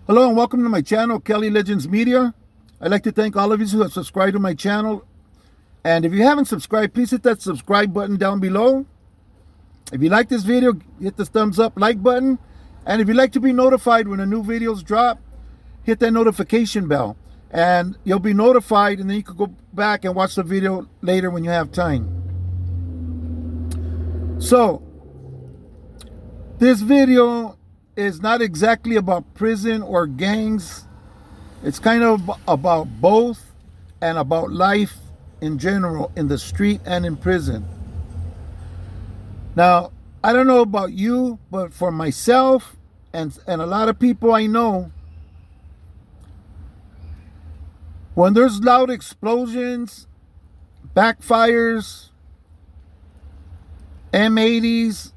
Hello and welcome to my channel, Kelly Legends Media. I'd like to thank all of you who have subscribed to my channel. And if you haven't subscribed, please hit that subscribe button down below. If you like this video, hit the thumbs up like button. And if you'd like to be notified when a new videos drop, hit that notification bell. And you'll be notified, and then you can go back and watch the video later when you have time. So, this video is not exactly about prison or gangs. It's kind of about both and about life in general in the street and in prison. Now, I don't know about you, but for myself and a lot of people I know, when there's loud explosions, backfires, M80s,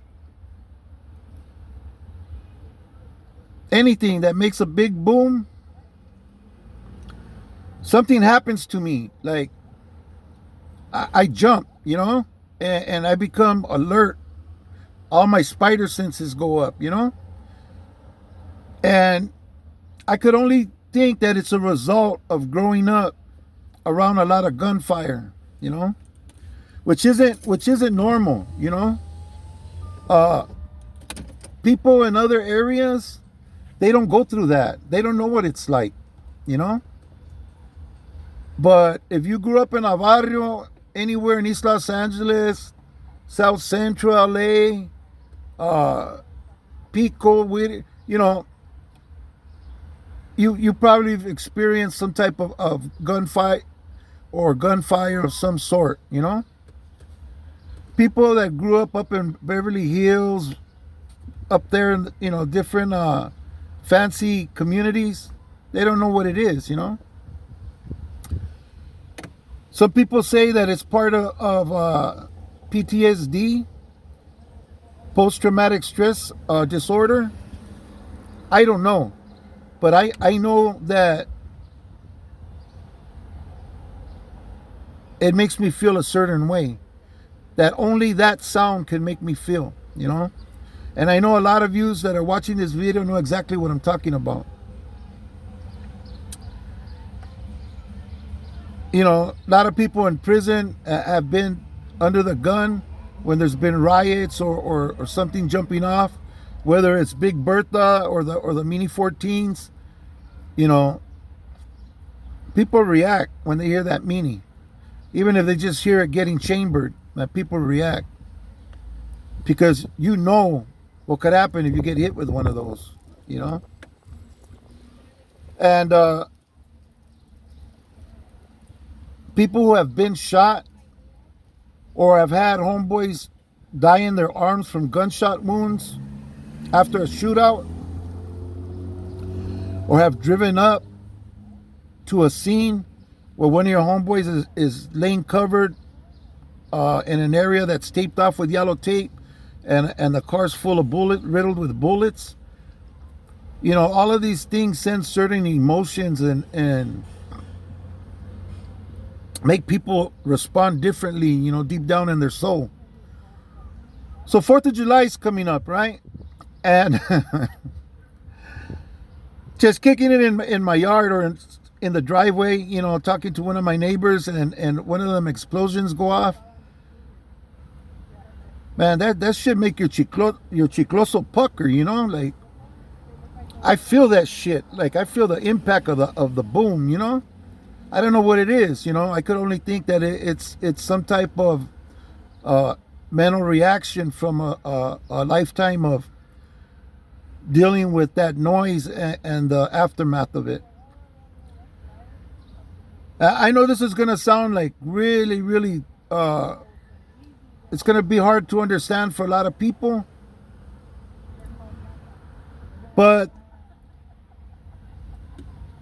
anything that makes a big boom, something happens to me. Like, I jump, and I become alert. All my spider senses go up, and I could only think that it's a result of growing up around a lot of gunfire, which isn't normal. People in other areas, they don't go through that. They don't know what it's like, But if you grew up in a barrio, anywhere in East Los Angeles, South Central LA, Pico, you probably experienced some type of gunfight or gunfire of some sort, People that grew up in Beverly Hills, up there in, different fancy communities, they don't know what it is, Some people say that it's part of PTSD, post-traumatic stress disorder. I don't know. But I know that it makes me feel a certain way. That only that sound can make me feel, And I know a lot of you that are watching this video know exactly what I'm talking about. A lot of people in prison have been under the gun when there's been riots or something jumping off, whether it's Big Bertha or the Mini 14s. People react when they hear that Mini, even if they just hear it getting chambered. That people react because what could happen if you get hit with one of those, and people who have been shot or have had homeboys die in their arms from gunshot wounds after a shootout, or have driven up to a scene where one of your homeboys is laying covered in an area that's taped off with yellow tape, and the car's full of riddled with bullets. All of these things send certain emotions and make people respond differently, deep down in their soul. So 4th of July is coming up, right? And just kicking it in my yard or in the driveway, talking to one of my neighbors, and one of them explosions go off. Man, that shit make your chicloso pucker, Like, I feel that shit. Like, I feel the impact of the boom, I don't know what it is, I could only think that it's some type of mental reaction from a lifetime of dealing with that noise and the aftermath of it. I know this is going to sound like really, really, it's going to be hard to understand for a lot of people. But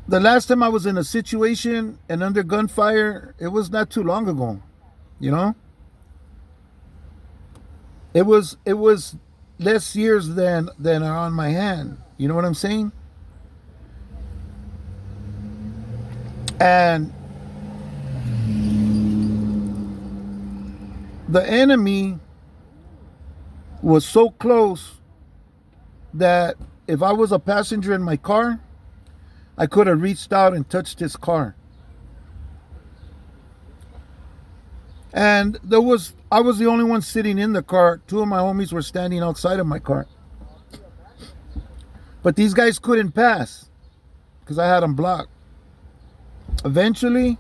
the last time I was in a situation and under gunfire, it was not too long ago, It was less years than are on my hand. You know what I'm saying? And the enemy was so close that if I was a passenger in my car I could have reached out and touched his car. And I was the only one sitting in the car. Two of my homies were standing outside of my car. But these guys couldn't pass because I had them blocked. Eventually,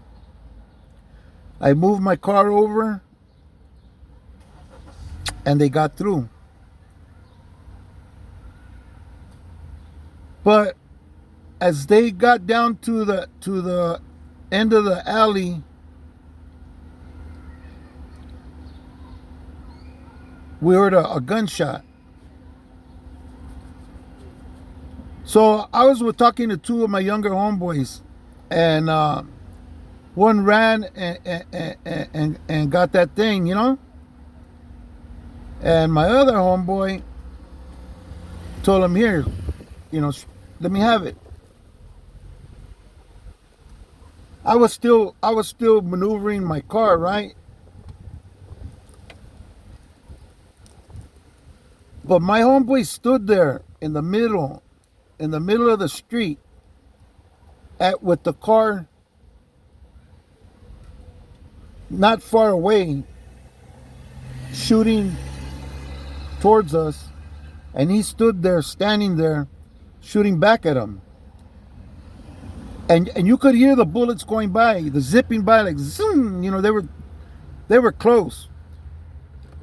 I moved my car over and they got through. But as they got down to the end of the alley, we heard a gunshot. So I was talking to two of my younger homeboys, and one ran and got that thing, you know. And my other homeboy told him, "Here, you know, let me have it." I was still maneuvering my car, right? But my homeboy stood there in the middle of the street with the car not far away, shooting towards us, and he stood there, standing there, shooting back at him. And you could hear the bullets going by, the zipping by, like zoom. You know, they were close.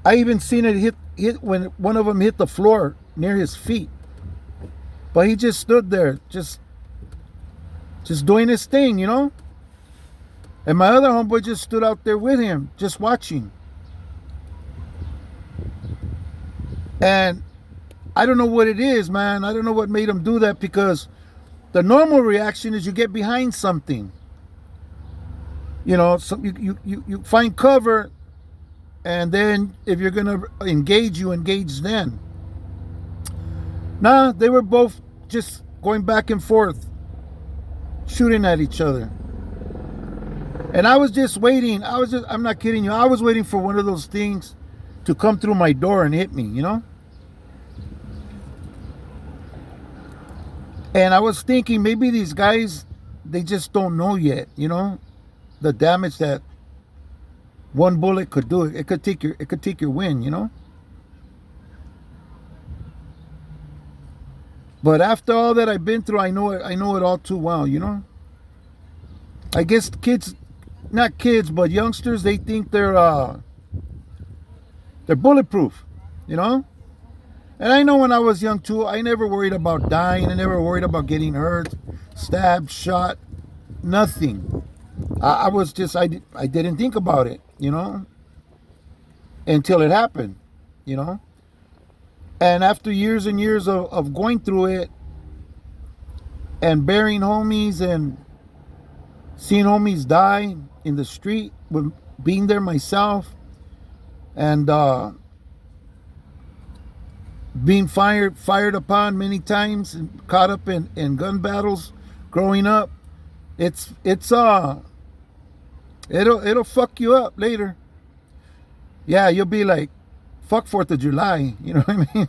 I even seen it hit when one of them hit the floor near his feet. But he just stood there, just doing his thing, you know. And my other homeboy just stood out there with him, just watching. And I don't know what it is, man. I don't know what made him do that, because the normal reaction is you get behind something. You know, you find cover, and then if you're going to engage, you engage then. Nah, they were both just going back and forth, shooting at each other. And I was just waiting. I'm not kidding you. I was waiting for one of those things to come through my door and hit me, you know? And I was thinking, maybe these guys, they just don't know yet, you know, the damage that one bullet could do. It could take your win, you know. But after all that I've been through, I know it all too well, you know. I guess kids, not kids, but youngsters, they think they're bulletproof, you know. And I know when I was young too, I never worried about dying. I never worried about getting hurt, stabbed, shot, nothing. I didn't think about it, you know, until it happened, you know. And after years and years of going through it and burying homies and seeing homies die in the street, with being there myself, and being fired upon many times and caught up in gun battles growing up, it'll fuck you up later. Yeah, you'll be like, fuck 4th of July, you know what I mean?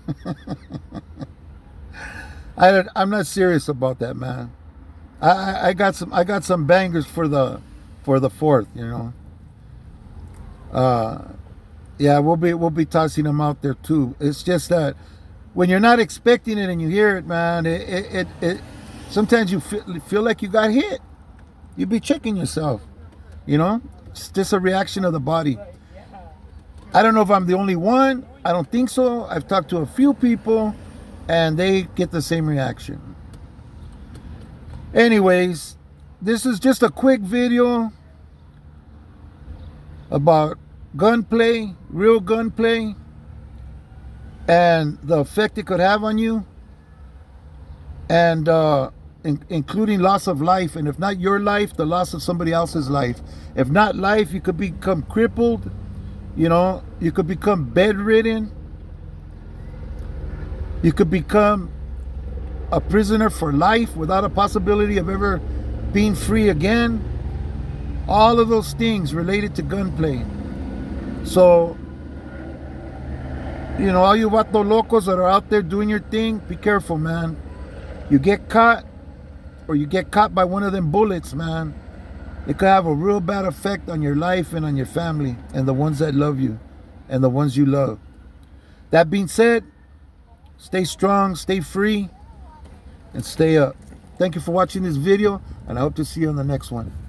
I'm not serious about that, man. I got some bangers for the 4th, you know. Yeah, we'll be tossing them out there too. It's just that when you're not expecting it and you hear it, man, it sometimes you feel like you got hit. You be checking yourself, you know. It's just a reaction of the body. I don't know if I'm the only one. I don't think so. I've talked to a few people, and they get the same reaction. Anyways, this is just a quick video about gunplay, real gunplay, and the effect it could have on you, and including loss of life, and if not your life, the loss of somebody else's life. If not life, you could become crippled, you know, you could become bedridden, you could become a prisoner for life without a possibility of ever being free again. All of those things related to gunplay. So, you know, all you vato locos that are out there doing your thing, be careful, man. You get caught, or you get caught by one of them bullets, man, it could have a real bad effect on your life and on your family and the ones that love you and the ones you love. That being said, stay strong, stay free, and stay up. Thank you for watching this video, and I hope to see you on the next one.